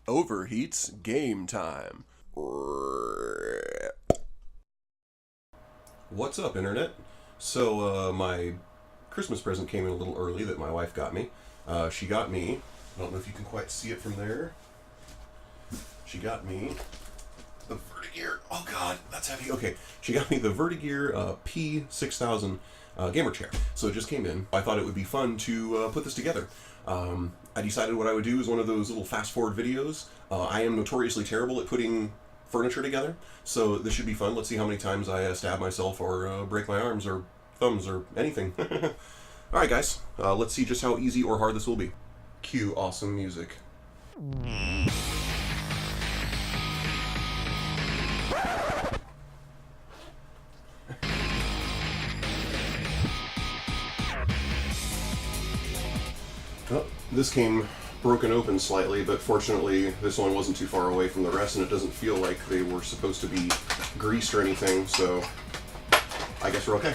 Overheats game time. What's up, Internet? So, my Christmas present came in a little early that my wife got me. She got me, I don't know if you can quite see it from there. She got me the Vertagear, oh god, that's heavy. Okay, she got me the Vertagear P-6000 gamer chair. So it just came in. I thought it would be fun to put this together. I decided what I would do is one of those little fast-forward videos. I am notoriously terrible at putting furniture together, so this should be fun. Let's see how many times I stab myself or break my arms or thumbs or anything. Alright guys, let's see just how easy or hard this will be. Cue awesome music. Oh, this came broken open slightly, but fortunately this one wasn't too far away from the rest and it doesn't feel like they were supposed to be greased or anything, so I guess we're okay.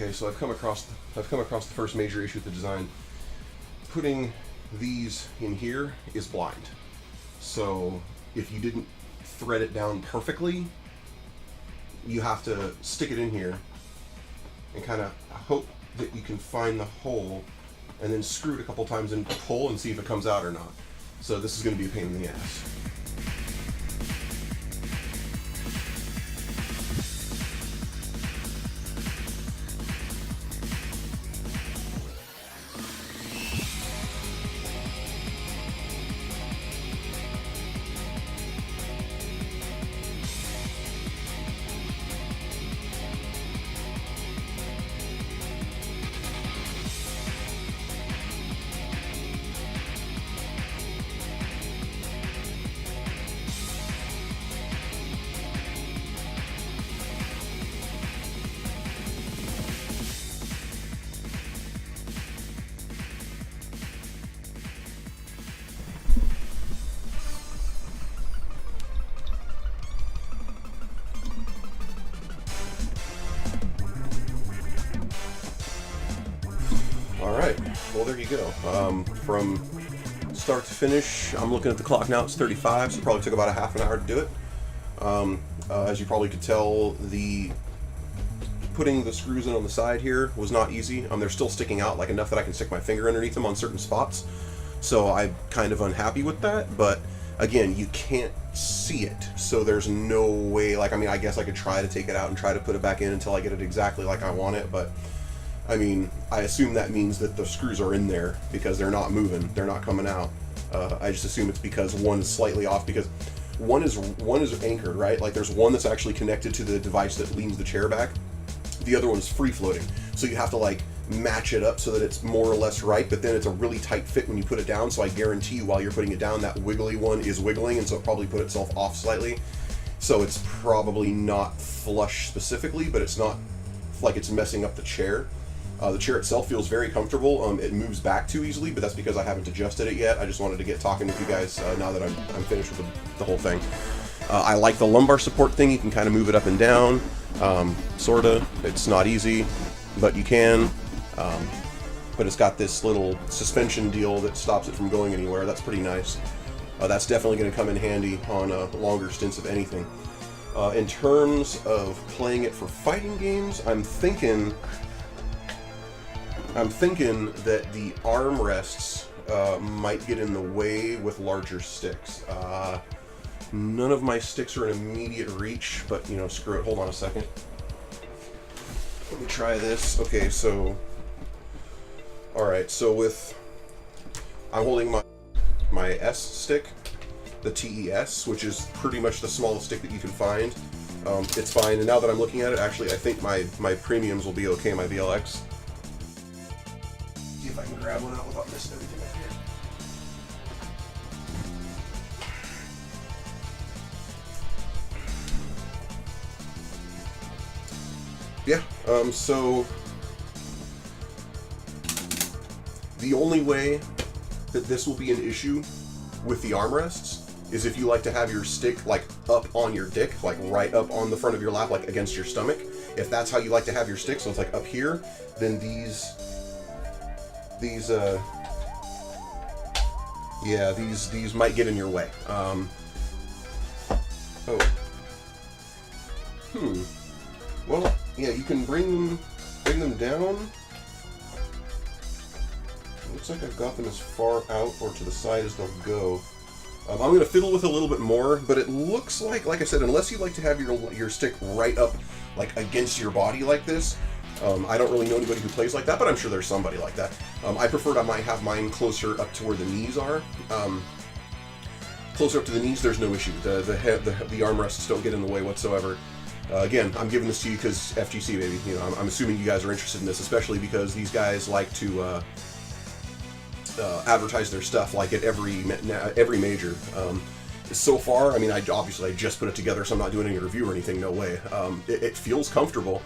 Okay, so I've come across the first major issue with the design. Putting these in here is blind. So if you didn't thread it down perfectly, you have to stick it in here and kind of hope that you can find the hole and then screw it a couple times and pull and see if it comes out or not. So this is going to be a pain in the ass. Alright, well there you go. From start to finish, I'm looking at the clock now, it's 35, so it probably took about a half an hour to do it. As you probably could tell, putting the screws in on the side here was not easy. They're still sticking out like enough that I can stick my finger underneath them on certain spots. So I'm kind of unhappy with that, but again, you can't see it, so there's no way, like, I mean, I guess I could try to take it out and try to put it back in until I get it exactly like I want it, but I mean, I assume that means that the screws are in there because they're not moving, they're not coming out. I just assume it's because one is slightly off, because one is anchored, right? Like there's one that's actually connected to the device that leans the chair back. The other one's free floating. So you have to like match it up so that it's more or less right, but then it's a really tight fit when you put it down, so I guarantee you while you're putting it down, that wiggly one is wiggling, and so it probably put itself off slightly. So it's probably not flush specifically, but it's not like it's messing up the chair. The chair itself feels very comfortable. It moves back too easily, but that's because I haven't adjusted it yet. I just wanted to get talking with you guys now that I'm finished with the whole thing. I like the lumbar support thing. You can kind of move it up and down, sorta. It's not easy, but you can. But it's got this little suspension deal that stops it from going anywhere. That's pretty nice. That's definitely going to come in handy on longer stints of anything. In terms of playing it for fighting games, I'm thinking that the armrests might get in the way with larger sticks. None of my sticks are in immediate reach, but, you know, screw it. Hold on a second. Let me try this. Okay, so... Alright, so I'm holding my S stick, the TES, which is pretty much the smallest stick that you can find. It's fine, and now that I'm looking at it, actually, I think my premiums will be okay, my VLX. See if I can grab one out without missing everything I can. Yeah, so the only way that this will be an issue with the armrests is if you like to have your stick like up on your dick, like right up on the front of your lap, like against your stomach. If that's how you like to have your stick, so it's like up here, then these might get in your way. Well, yeah, you can bring them down. Looks like I've got them as far out or to the side as they'll go. I'm going to fiddle with it a little bit more, but it looks like I said, unless you like to have your stick right up, like against your body like this, I don't really know anybody who plays like that, but I'm sure there's somebody like that. I preferred I might have mine closer up to where the knees are. Closer up to the knees, there's no issue. The armrests don't get in the way whatsoever. Again, I'm giving this to you because FGC, baby. You know, I'm assuming you guys are interested in this, especially because these guys like to advertise their stuff like at every major. So far, I mean, I just put it together, so I'm not doing any review or anything. No way. It feels comfortable.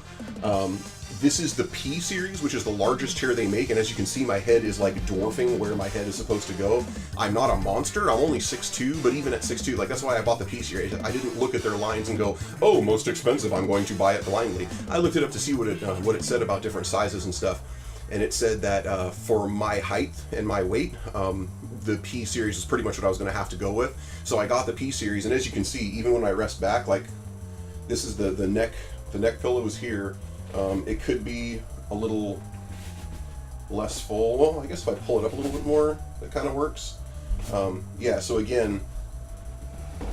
This is the P series, which is the largest chair they make, and as you can see, my head is like dwarfing where my head is supposed to go. I'm not a monster. I'm only 6'2", but even at 6'2", like that's why I bought the P series. I didn't look at their lines and go, "Oh, most expensive. I'm going to buy it blindly." I looked it up to see what it said about different sizes and stuff. And it said that for my height and my weight, the P series is pretty much what I was going to have to go with. So I got the P series, and as you can see, even when I rest back, like this is the neck pillow is here. It could be a little less full. Well, I guess if I pull it up a little bit more, that kind of works. Yeah. So again,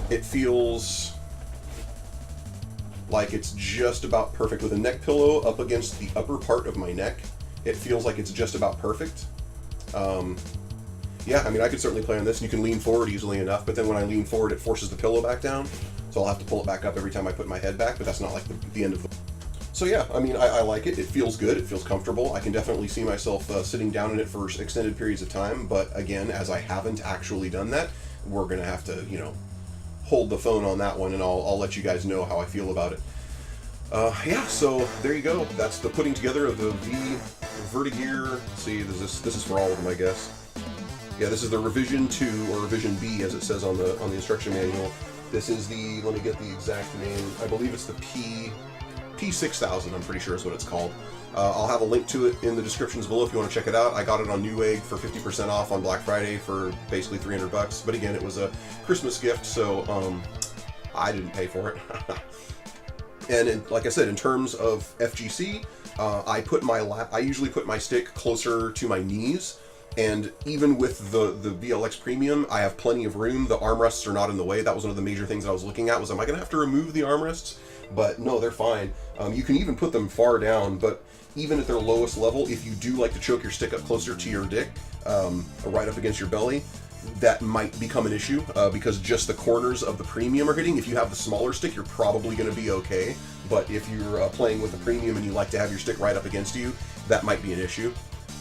it feels like it's just about perfect with a neck pillow up against the upper part of my neck. It feels like it's just about perfect. Yeah, I mean, I could certainly play on this, and you can lean forward easily enough, but then when I lean forward, it forces the pillow back down, so I'll have to pull it back up every time I put my head back, but that's not like the end of the... So yeah, I mean, I like it. It feels good. It feels comfortable. I can definitely see myself sitting down in it for extended periods of time, but again, as I haven't actually done that, we're going to have to, you know, hold the phone on that one, and I'll let you guys know how I feel about it. Yeah, so there you go. That's the putting together of the Vertagear. See, this is for all of them, I guess. Yeah, this is the revision 2 or revision B, as it says on the instruction manual. This is the, let me get the exact name. I believe it's the P-6000. I'm pretty sure is what it's called. I'll have a link to it in the descriptions below if you want to check it out. I got it on Newegg for 50% off on Black Friday for basically $300. But again, it was a Christmas gift, so I didn't pay for it. And like I said, in terms of FGC, I usually put my stick closer to my knees, and even with the VLX Premium, I have plenty of room. The armrests are not in the way. That was one of the major things I was looking at, was am I going to have to remove the armrests? But no, they're fine. You can even put them far down, but even at their lowest level, if you do like to choke your stick up closer to your dick, right up against your belly, that might become an issue because just the corners of the Premium are hitting. If you have the smaller stick, you're probably going to be okay. But if you're playing with the Premium and you like to have your stick right up against you, that might be an issue.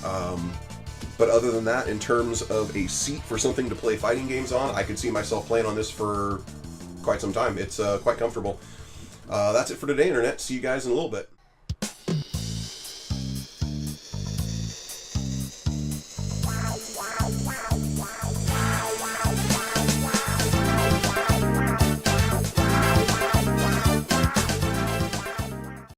But other than that, in terms of a seat for something to play fighting games on, I could see myself playing on this for quite some time. It's quite comfortable. That's it for today, Internet. See you guys in a little bit.